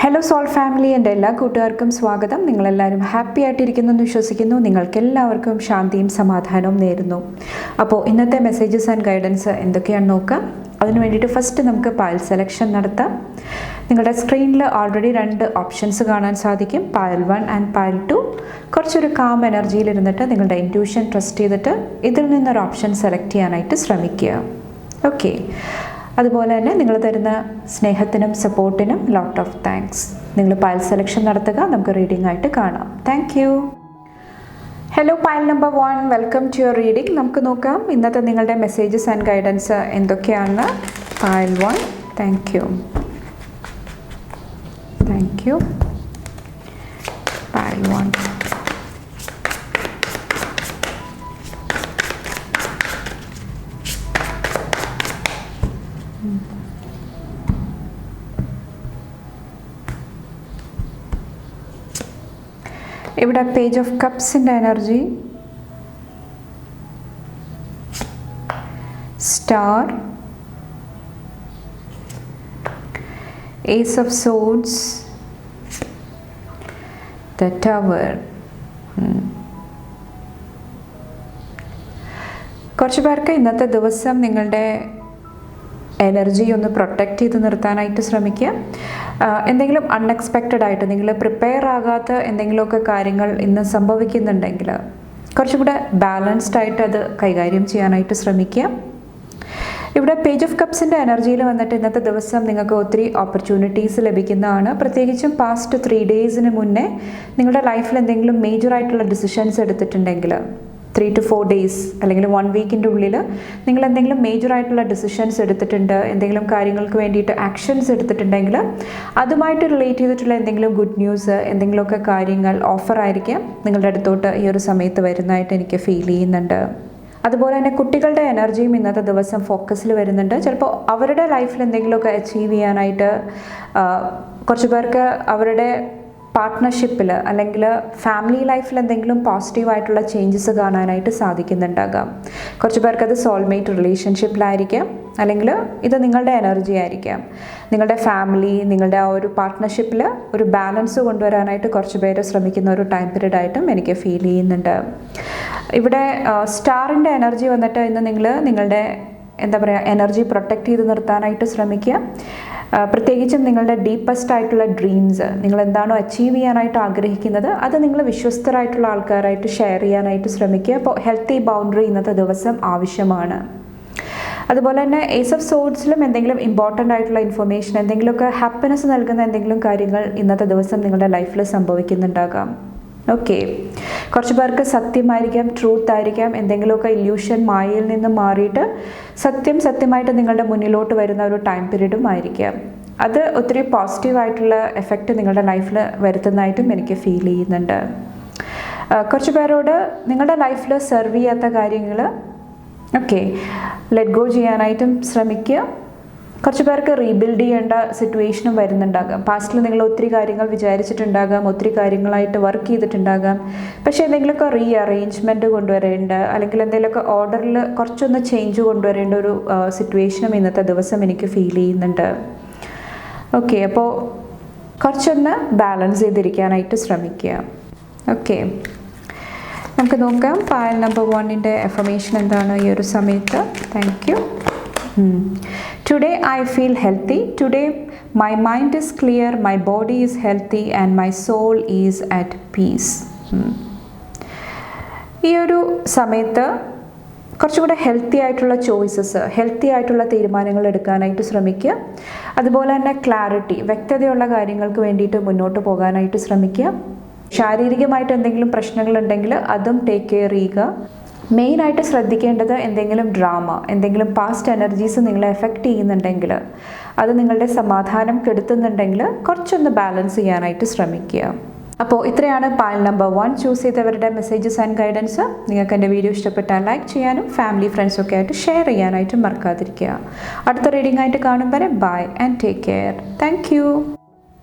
Hello soul family, എൻ്റെ എല്ലാ കൂട്ടുകാർക്കും സ്വാഗതം. നിങ്ങളെല്ലാവരും ഹാപ്പി ആയിട്ടിരിക്കുന്നു എന്ന് വിശ്വസിക്കുന്നു. നിങ്ങൾക്കെല്ലാവർക്കും ശാന്തിയും സമാധാനവും നേരുന്നു. അപ്പോൾ ഇന്നത്തെ മെസ്സേജസ് ആൻഡ് ഗൈഡൻസ് എന്തൊക്കെയാണെന്ന് നോക്കാം. അതിന് വേണ്ടിയിട്ട് ഫസ്റ്റ് നമുക്ക് പയൽ സെലക്ഷൻ നടത്താം. നിങ്ങളുടെ സ്ക്രീനിൽ ഓൾറെഡി 2 ഓപ്ഷൻസ് കാണാൻ സാധിക്കും, പയൽ 1 ആൻഡ് പയൽ 2. കുറച്ചൊരു കാം എനർജിയിലിരുന്നിട്ട് നിങ്ങളുടെ ഇൻറ്റ്യൂഷൻ ട്രസ്റ്റ് ചെയ്തിട്ട് ഇതിൽ നിന്നൊരു ഓപ്ഷൻ സെലക്ട് ചെയ്യാനായിട്ട് ശ്രമിക്കുക. ഓക്കെ, അതുപോലെ തന്നെ നിങ്ങൾ തരുന്ന സ്നേഹത്തിനും സപ്പോർട്ടിനും ലോട്ട് ഓഫ് താങ്ക്സ്. നിങ്ങൾ പയൽ സെലക്ഷൻ നടത്തുക, നമുക്ക് റീഡിംഗ് ആയിട്ട് കാണാം. Thank you. Hello pile number 1, welcome to your reading. നമുക്ക് നോക്കാം ഇന്നത്തെ നിങ്ങളുടെ മെസ്സേജസ് ആൻഡ് ഗൈഡൻസ് എന്തൊക്കെയാണ്. Pile 1, thank you. Thank you. Pile 1. ഇവിടെ പേജ് ഓഫ് കപ്സിൻ്റെ energy, star, ace of swords, the tower. കുറച്ച് പേർക്ക് ഇന്നത്തെ ദിവസം നിങ്ങളുടെ എനർജി ഒന്ന് പ്രൊട്ടക്റ്റ് ചെയ്ത് നിർത്താനായിട്ട് ശ്രമിക്കുക. എന്തെങ്കിലും അൺഎക്സ്പെക്റ്റഡ് ആയിട്ട് നിങ്ങൾ പ്രിപ്പയർ ആകാത്ത എന്തെങ്കിലുമൊക്കെ കാര്യങ്ങൾ ഇന്ന് സംഭവിക്കുന്നുണ്ടെങ്കിൽ കുറച്ചും കൂടെ ബാലൻസ്ഡ് ആയിട്ട് അത് കൈകാര്യം ചെയ്യാനായിട്ട് ശ്രമിക്കുക. ഇവിടെ പേജ് ഓഫ് കപ്സിൻ്റെ എനർജിയിൽ വന്നിട്ട് ഇന്നത്തെ ദിവസം നിങ്ങൾക്ക് ഒത്തിരി ഓപ്പർച്യൂണിറ്റീസ് ലഭിക്കുന്നതാണ്. പ്രത്യേകിച്ചും പാസ്റ്റ് 3 ഡേയ്സിന് മുന്നേ നിങ്ങളുടെ ലൈഫിൽ എന്തെങ്കിലും മേജറായിട്ടുള്ള ഡിസിഷൻസ് എടുത്തിട്ടുണ്ടെങ്കിൽ 3 to 4 ഡേയ്സ് അല്ലെങ്കിൽ 1 വീക്കിൻ്റെ ഉള്ളിൽ നിങ്ങൾ എന്തെങ്കിലും മേജറായിട്ടുള്ള ഡിസിഷൻസ് എടുത്തിട്ടുണ്ട്, എന്തെങ്കിലും കാര്യങ്ങൾക്ക് വേണ്ടിയിട്ട് ആക്ഷൻസ് എടുത്തിട്ടുണ്ടെങ്കിൽ അതുമായിട്ട് റിലേറ്റ് ചെയ്തിട്ടുള്ള എന്തെങ്കിലും ഗുഡ് ന്യൂസ്, എന്തെങ്കിലുമൊക്കെ കാര്യങ്ങൾ ഓഫർ ആയിരിക്കാം നിങ്ങളുടെ അടുത്തോട്ട് ഈ ഒരു സമയത്ത് വരുന്നതായിട്ട് എനിക്ക് ഫീൽ ചെയ്യുന്നുണ്ട്. അതുപോലെ തന്നെ കുട്ടികളുടെ എനർജിയും ഇന്നത്തെ ദിവസം ഫോക്കസിൽ വരുന്നുണ്ട്. ചിലപ്പോൾ അവരുടെ ലൈഫിൽ എന്തെങ്കിലുമൊക്കെ അച്ചീവ് ചെയ്യാനായിട്ട് കുറച്ച് പേർക്ക് അവരുടെ പാർട്ട്ണർഷിപ്പിൽ അല്ലെങ്കിൽ ഫാമിലി ലൈഫിൽ എന്തെങ്കിലും പോസിറ്റീവായിട്ടുള്ള ചേഞ്ചസ് കാണാനായിട്ട് സാധിക്കുന്നുണ്ടാകാം. കുറച്ച് പേർക്ക് അത് സോൾമേറ്റ് റിലേഷൻഷിപ്പിലായിരിക്കാം, അല്ലെങ്കിൽ ഇത് നിങ്ങളുടെ എനർജി ആയിരിക്കാം. നിങ്ങളുടെ ഫാമിലി, നിങ്ങളുടെ ആ ഒരു പാർട്ട്ണർഷിപ്പിൽ ഒരു ബാലൻസ് കൊണ്ടുവരാനായിട്ട് കുറച്ച് പേര് ശ്രമിക്കുന്ന ഒരു ടൈം പീരീഡ് ആയിട്ടും എനിക്ക് ഫീൽ ചെയ്യുന്നുണ്ട്. ഇവിടെ സ്റ്റാറിൻ്റെ എനർജി വന്നിട്ട് ഇന്ന് നിങ്ങളുടെ എന്താ പറയുക എനർജി പ്രൊട്ടക്റ്റ് ചെയ്ത് നിർത്താനായിട്ട് ശ്രമിക്കുക. പ്രത്യേകിച്ചും നിങ്ങളുടെ ഡീപ്പസ്റ്റ് ആയിട്ടുള്ള ഡ്രീംസ്, നിങ്ങൾ എന്താണോ അച്ചീവ് ചെയ്യാനായിട്ട് ആഗ്രഹിക്കുന്നത് അത് നിങ്ങൾ വിശ്വസ്തരായിട്ടുള്ള ആൾക്കാരായിട്ട് ഷെയർ ചെയ്യാനായിട്ട് ശ്രമിക്കുക. അപ്പോൾ ഹെൽത്തി ബൗണ്ടറി ഇന്നത്തെ ദിവസം ആവശ്യമാണ്. അതുപോലെ തന്നെ ഏസ് ഓഫ് സോഡ്സിലും എന്തെങ്കിലും ഇമ്പോർട്ടൻ്റ് ആയിട്ടുള്ള ഇൻഫർമേഷൻ, എന്തെങ്കിലുമൊക്കെ ഹാപ്പിനെസ് നൽകുന്ന എന്തെങ്കിലും കാര്യങ്ങൾ ഇന്നത്തെ ദിവസം നിങ്ങളുടെ ലൈഫിൽ സംഭവിക്കുന്നുണ്ടാകാം. ഓക്കെ, കുറച്ച് പേർക്ക് സത്യമായിരിക്കാം, ട്രൂത്ത് ആയിരിക്കാം, എന്തെങ്കിലുമൊക്കെ ഇല്യൂഷൻ മായയിൽ നിന്ന് മാറിയിട്ട് സത്യമായിട്ട് നിങ്ങളുടെ മുന്നിലോട്ട് വരുന്ന ഒരു ടൈം പീരീഡും ആയിരിക്കാം. അത് ഒത്തിരി പോസിറ്റീവായിട്ടുള്ള എഫക്റ്റ് നിങ്ങളുടെ ലൈഫിൽ വരുത്തുന്നതായിട്ടും എനിക്ക് ഫീൽ ചെയ്യുന്നുണ്ട്. കുറച്ച് പേരോട് നിങ്ങളുടെ ലൈഫിൽ സെർവ് ചെയ്യാത്ത കാര്യങ്ങൾ ലെറ്റ് ഗോ ചെയ്യാനായിട്ടും ശ്രമിക്കുക. കുറച്ച് പേർക്ക് റീബിൽഡ് ചെയ്യേണ്ട സിറ്റുവേഷനും വരുന്നുണ്ടാകാം. പാസ്റ്റിൽ നിങ്ങൾ ഒത്തിരി കാര്യങ്ങൾ വിചാരിച്ചിട്ടുണ്ടാകാം, ഒത്തിരി കാര്യങ്ങളായിട്ട് വർക്ക് ചെയ്തിട്ടുണ്ടാകാം. പക്ഷേ എന്തെങ്കിലുമൊക്കെ റീ അറേഞ്ച്മെൻറ്റ് കൊണ്ടുവരേണ്ട അല്ലെങ്കിൽ എന്തെങ്കിലുമൊക്കെ ഓർഡറിൽ കുറച്ചൊന്ന് ചേഞ്ച് കൊണ്ടുവരേണ്ട ഒരു സിറ്റുവേഷനും ഇന്നത്തെ ദിവസം എനിക്ക് ഫീൽ ചെയ്യുന്നുണ്ട്. ഓക്കെ, അപ്പോൾ കുറച്ചൊന്ന് ബാലൻസ് ചെയ്തിരിക്കാനായിട്ട് ശ്രമിക്കുക. ഓക്കെ, നമുക്ക് നോക്കാം പയൽ നമ്പർ 1ൻ്റെ എഫർമേഷൻ എന്താണ് ഈ ഒരു സമയത്ത്. Thank you. Today I feel healthy. Today my mind is clear, my body is healthy and my soul is at peace. ഈ ഒരു സമയത്ത് കുറച്ചുകൂടെ ഹെൽത്തി ആയിട്ടുള്ള ചോയ്സസ്, ഹെൽത്തി ആയിട്ടുള്ള തീരുമാനങ്ങൾ എടുക്കാനായിട്ട് ശ്രമിക്കുക. അതുപോലെ തന്നെ ക്ലാരിറ്റി, വ്യക്തതയുള്ള കാര്യങ്ങൾക്ക് വേണ്ടിയിട്ട് മുന്നോട്ട് പോകാനായിട്ട് ശ്രമിക്കുക. ശാരീരികമായിട്ട് എന്തെങ്കിലും പ്രശ്നങ്ങളുണ്ടെങ്കിൽ അതും ടേക്ക് കെയർ ചെയ്യുക. മെയിനായിട്ട് ശ്രദ്ധിക്കേണ്ടത് എന്തെങ്കിലും ഡ്രാമ, എന്തെങ്കിലും പാസ്റ്റ് എനർജീസ് നിങ്ങളെ എഫക്റ്റ് ചെയ്യുന്നുണ്ടെങ്കിൽ, അത് നിങ്ങളുടെ സമാധാനം കെടുത്തുന്നുണ്ടെങ്കിൽ കുറച്ചൊന്ന് ബാലൻസ് ചെയ്യാനായിട്ട് ശ്രമിക്കുക. അപ്പോൾ ഇത്രയാണ് പയൽ നമ്പർ 1 ചൂസ് ചെയ്തവരുടെ മെസ്സേജസ് ആൻഡ് ഗൈഡൻസ്. നിങ്ങൾക്ക് എൻ്റെ വീഡിയോ ഇഷ്ടപ്പെട്ടാൽ ലൈക്ക് ചെയ്യാനും ഫാമിലി ഫ്രണ്ട്സൊക്കെ ആയിട്ട് ഷെയർ ചെയ്യാനായിട്ടും മറക്കാതിരിക്കുക. അടുത്ത റീഡിംഗ് ആയിട്ട് കാണും വരെ bye and take care. Thank you.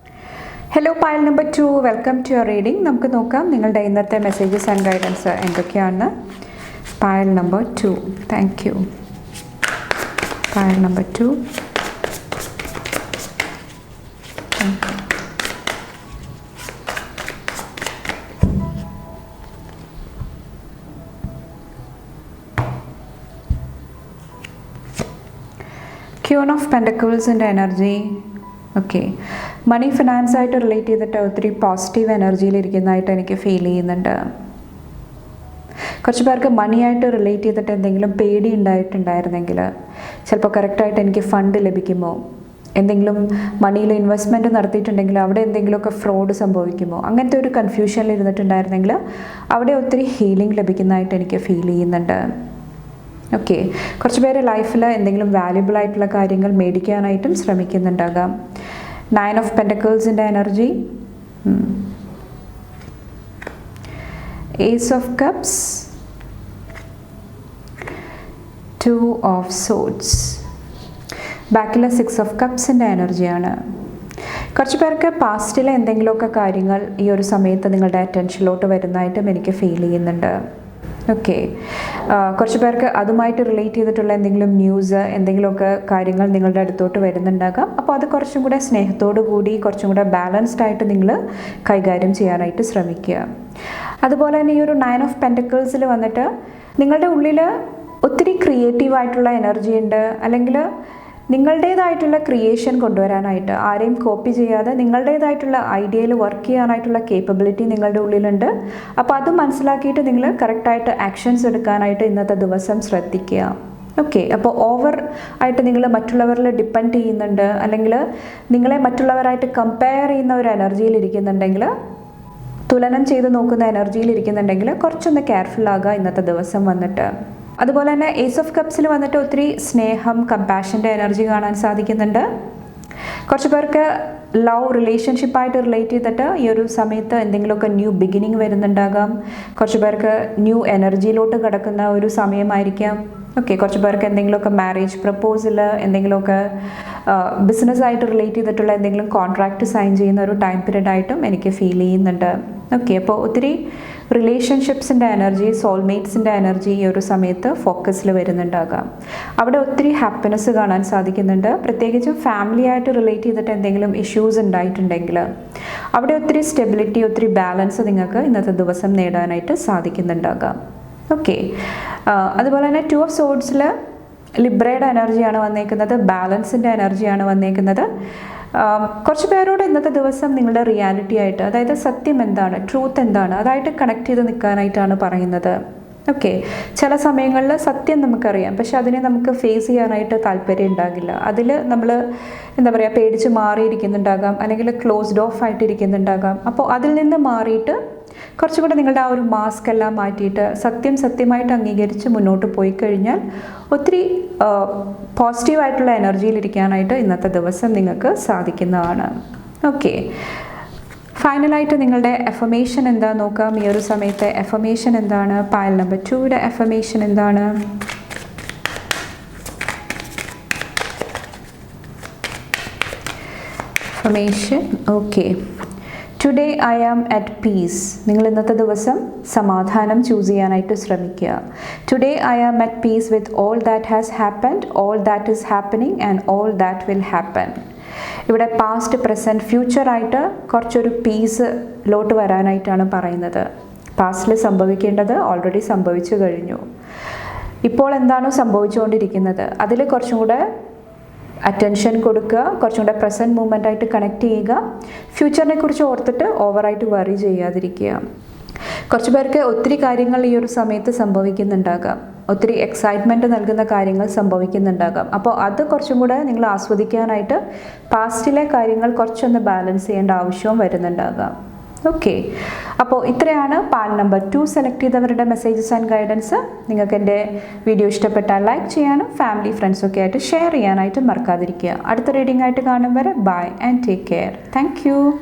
Hello pile number 2, welcome to your reading. നമുക്ക് നോക്കാം നിങ്ങളുടെ ഇന്നത്തെ മെസ്സേജസ് ആൻഡ് ഗൈഡൻസ് എന്തൊക്കെയാണ്. Pile number 2, thank you. Pile number 2, thank you. Queen of പെൻഡക്കിൾസിൻ്റെ എനർജി. ഓക്കെ, മണി ഫിനാൻസായിട്ട് റിലേറ്റ് ചെയ്തിട്ട് ഒത്തിരി പോസിറ്റീവ് എനർജിയിലിരിക്കുന്നതായിട്ട് എനിക്ക് ഫീൽ ചെയ്യുന്നുണ്ട്. കുറച്ച് പേർക്ക് മണിയായിട്ട് റിലേറ്റ് ചെയ്തിട്ട് എന്തെങ്കിലും പേടി ഉണ്ടായിട്ടുണ്ടായിരുന്നെങ്കിൽ ചിലപ്പോൾ കറക്റ്റായിട്ട് എനിക്ക് ഫണ്ട് ലഭിക്കുമോ, എന്തെങ്കിലും മണിയിൽ ഇൻവെസ്റ്റ്മെൻറ്റ് നടത്തിയിട്ടുണ്ടെങ്കിൽ അവിടെ എന്തെങ്കിലുമൊക്കെ ഫ്രോഡ് സംഭവിക്കുമോ, അങ്ങനത്തെ ഒരു കൺഫ്യൂഷനിൽ ഇരുന്നിട്ടുണ്ടായിരുന്നെങ്കിൽ അവിടെ ഒത്തിരി ഹീലിംഗ് ലഭിക്കുന്നതായിട്ട് എനിക്ക് ഫീൽ ചെയ്യുന്നുണ്ട്. ഓക്കെ, കുറച്ച് പേര് ലൈഫിൽ എന്തെങ്കിലും വാല്യുബിൾ ആയിട്ടുള്ള കാര്യങ്ങൾ മേടിക്കാനായിട്ടും ശ്രമിക്കുന്നുണ്ടാകാം. 9 ഓഫ് പെൻഡക്കിൾസിൻ്റെ energy. Ace of Cups, 2 of Swords. ബാക്കിലെ 6 ഓഫ് കപ്സിൻ്റെ എനർജിയാണ്. കുറച്ച് പേർക്ക് പാസ്റ്റിലെ എന്തെങ്കിലുമൊക്കെ കാര്യങ്ങൾ ഈ ഒരു സമയത്ത് നിങ്ങളുടെ അറ്റൻഷനിലോട്ട് വരുന്നതായിട്ടും എനിക്ക് ഫീൽ ചെയ്യുന്നുണ്ട്. ഓക്കെ, കുറച്ച് പേർക്ക് അതുമായിട്ട് റിലേറ്റ് ചെയ്തിട്ടുള്ള എന്തെങ്കിലും ന്യൂസ്, എന്തെങ്കിലുമൊക്കെ കാര്യങ്ങൾ നിങ്ങളുടെ അടുത്തോട്ട് വരുന്നുണ്ടാകാം. അപ്പോൾ അത് കുറച്ചും കൂടെ സ്നേഹത്തോടു കൂടി കുറച്ചും കൂടെ ബാലൻസ്ഡ് ആയിട്ട് നിങ്ങൾ കൈകാര്യം ചെയ്യാനായിട്ട് ശ്രമിക്കുക. അതുപോലെ തന്നെ ഈ ഒരു 9 ഓഫ് പെൻഡക്കിൾസിൽ വന്നിട്ട് നിങ്ങളുടെ ഉള്ളിൽ ഒത്തിരി ക്രിയേറ്റീവായിട്ടുള്ള എനർജി ഉണ്ട്, അല്ലെങ്കിൽ നിങ്ങളുടേതായിട്ടുള്ള ക്രിയേഷൻ കൊണ്ടുവരാനായിട്ട് ആരെയും കോപ്പി ചെയ്യാതെ നിങ്ങളുടേതായിട്ടുള്ള ഐഡിയയിൽ വർക്ക് ചെയ്യാനായിട്ടുള്ള കേപ്പബിലിറ്റി നിങ്ങളുടെ ഉള്ളിലുണ്ട്. അപ്പോൾ അത് മനസ്സിലാക്കിയിട്ട് നിങ്ങൾ കറക്റ്റായിട്ട് ആക്ഷൻസ് എടുക്കാനായിട്ട് ഇന്നത്തെ ദിവസം ശ്രദ്ധിക്കുക. ഓക്കെ, അപ്പോൾ ഓവർ ആയിട്ട് നിങ്ങൾ മറ്റുള്ളവരിൽ ഡിപ്പെൻഡ് ചെയ്യുന്നുണ്ട്, അല്ലെങ്കിൽ നിങ്ങളെ മറ്റുള്ളവരായിട്ട് കമ്പയർ ചെയ്യുന്ന ഒരു എനർജിയിൽ ഇരിക്കുന്നുണ്ടെങ്കിൽ, തുലനം ചെയ്ത് നോക്കുന്ന എനർജിയിൽ ഇരിക്കുന്നുണ്ടെങ്കിൽ കുറച്ചൊന്ന് കെയർഫുൾ ആകുക ഇന്നത്തെ ദിവസം വന്നിട്ട്. അതുപോലെ തന്നെ ഏസ് ഓഫ് കപ്സിൽ വന്നിട്ട് ഒത്തിരി സ്നേഹം, കമ്പാഷൻ്റെ എനർജി കാണാൻ സാധിക്കുന്നുണ്ട്. കുറച്ച് പേർക്ക് ലവ് റിലേഷൻഷിപ്പായിട്ട് റിലേറ്റ് ചെയ്തിട്ട് ഈ ഒരു സമയത്ത് എന്തെങ്കിലുമൊക്കെ ന്യൂ ബിഗിനിങ് വരുന്നുണ്ടാകാം. കുറച്ച് പേർക്ക് ന്യൂ എനർജിയിലോട്ട് കിടക്കുന്ന ഒരു സമയമായിരിക്കാം. ഓക്കെ, കുറച്ച് പേർക്ക് എന്തെങ്കിലുമൊക്കെ മാരേജ് പ്രപ്പോസൽ, എന്തെങ്കിലുമൊക്കെ ബിസിനസ്സായിട്ട് റിലേറ്റ് ചെയ്തിട്ടുള്ള എന്തെങ്കിലും കോൺട്രാക്റ്റ് സൈൻ ചെയ്യുന്ന ഒരു ടൈം പീരീഡ് ആയിട്ടും എനിക്ക് ഫീൽ ചെയ്യുന്നുണ്ട്. ഓക്കെ, അപ്പോൾ ഒത്തിരി റിലേഷൻഷിപ്സിൻ്റെ എനർജി, സോൾമേറ്റ്സിൻ്റെ എനർജി ഈ ഒരു സമയത്ത് ഫോക്കസിൽ വരുന്നുണ്ടാകാം. അവിടെ ഒത്തിരി ഹാപ്പിനെസ് കാണാൻ സാധിക്കുന്നുണ്ട്. പ്രത്യേകിച്ചും ഫാമിലി ആയിട്ട് റിലേറ്റ് ചെയ്തിട്ട് എന്തെങ്കിലും ഇഷ്യൂസ് ഉണ്ടായിട്ടുണ്ടെങ്കിൽ അവിടെ ഒത്തിരി സ്റ്റെബിലിറ്റി, ഒത്തിരി ബാലൻസ് നിങ്ങൾക്ക് ഇന്നത്തെ ദിവസം നേടാനായിട്ട് സാധിക്കുന്നുണ്ടാകാം. ഓക്കെ, അതുപോലെ തന്നെ 2 ഓഫ് സോഡ്സിൽ ലിബ്രയുടെ എനർജിയാണ് വന്നേക്കുന്നത്, ബാലൻസിൻ്റെ എനർജിയാണ് വന്നേക്കുന്നത്. കുറച്ച് പേരോട് ഇന്നത്തെ ദിവസം നിങ്ങളുടെ റിയാലിറ്റി ആയിട്ട്, അതായത് സത്യം എന്താണ്, ട്രൂത്ത് എന്താണ്, അതായിട്ട് കണക്ട് ചെയ്ത് നിൽക്കാനായിട്ടാണ് പറയുന്നത്. ഓക്കെ, ചില സമയങ്ങളിൽ സത്യം നമുക്കറിയാം, പക്ഷെ അതിനെ നമുക്ക് ഫേസ് ചെയ്യാനായിട്ട് താല്പര്യം ഉണ്ടാകില്ല. അതിൽ നമ്മൾ എന്താ പറയുക, പേടിച്ച് മാറിയിരിക്കുന്നുണ്ടാകാം, അല്ലെങ്കിൽ ക്ലോസ്ഡ് ഓഫ് ആയിട്ടിരിക്കുന്നുണ്ടാകാം. അപ്പോൾ അതിൽ നിന്ന് മാറിയിട്ട് കുറച്ചും കൂടെ നിങ്ങളുടെ ആ ഒരു മാസ്ക് എല്ലാം മാറ്റിയിട്ട് സത്യം സത്യമായിട്ട് അംഗീകരിച്ച് മുന്നോട്ട് പോയി കഴിഞ്ഞാൽ ഒത്തിരി പോസിറ്റീവായിട്ടുള്ള എനർജിയിലിരിക്കാനായിട്ട് ഇന്നത്തെ ദിവസം നിങ്ങൾക്ക് സാധിക്കുന്നതാണ്. ഓക്കെ, ഫൈനലായിട്ട് നിങ്ങളുടെ എഫർമേഷൻ എന്താ നോക്കാം. ഈ ഒരു സമയത്തെ എഫർമേഷൻ എന്താണ്? പൈൽ നമ്പർ 2യുടെ എഫർമേഷൻ എന്താണ്? Affirmation. Okay, today I am at peace. നിങ്ങൾ ഇന്നത്തെ ദിവസം സമാധാനം ചൂസ് ചെയ്യാനായിട്ട് ശ്രമിക്കുക. Today I am at peace with all that has happened, all that is happening and all that will happen. ഇവിടെ പാസ്റ്റ്, പ്രസൻറ്റ്, ഫ്യൂച്ചറായിട്ട് കുറച്ചൊരു പീസിലോട്ട് വരാനായിട്ടാണ് പറയുന്നത്. പാസ്റ്റിൽ സംഭവിക്കേണ്ടത് ഓൾറെഡി സംഭവിച്ചു കഴിഞ്ഞു. ഇപ്പോൾ എന്താണോ സംഭവിച്ചുകൊണ്ടിരിക്കുന്നത് അതിൽ കുറച്ചും കൂടെ അറ്റൻഷൻ കൊടുക്കുക, കുറച്ചും കൂടെ പ്രസൻറ്റ് മൂമെൻ്റായിട്ട് കണക്ട് ചെയ്യുക. ഫ്യൂച്ചറിനെ കുറിച്ച് ഓർത്തിട്ട് ഓവറായിട്ട് വറി ചെയ്യാതിരിക്കുക. കുറച്ച് പേർക്ക് ഒത്തിരി കാര്യങ്ങൾ ഈ ഒരു സമയത്ത് സംഭവിക്കുന്നുണ്ടാകാം, ഒത്തിരി എക്സൈറ്റ്മെൻറ്റ് നൽകുന്ന കാര്യങ്ങൾ സംഭവിക്കുന്നുണ്ടാകാം. അപ്പോൾ അത് കുറച്ചും കൂടെ നിങ്ങൾ ആസ്വദിക്കാനായിട്ട് പാസ്റ്റിലെ കാര്യങ്ങൾ കുറച്ചൊന്ന് ബാലൻസ് ചെയ്യേണ്ട ആവശ്യവും വരുന്നുണ്ടാകാം. ഓക്കെ, അപ്പോൾ ഇത്രയാണ് പാൽ നമ്പർ 2 സെലക്ട് ചെയ്തവരുടെ മെസ്സേജസ് ആൻഡ് ഗൈഡൻസ്. നിങ്ങൾക്ക് എൻ്റെ വീഡിയോ ഇഷ്ടപ്പെട്ടാൽ ലൈക്ക് ചെയ്യാനും ഫാമിലി ഫ്രണ്ട്സൊക്കെ ആയിട്ട് ഷെയർ ചെയ്യാനായിട്ട് മറക്കാതിരിക്കുക. അടുത്ത റീഡിംഗ് ആയിട്ട് കാണും വരെ bye and take care. Thank U.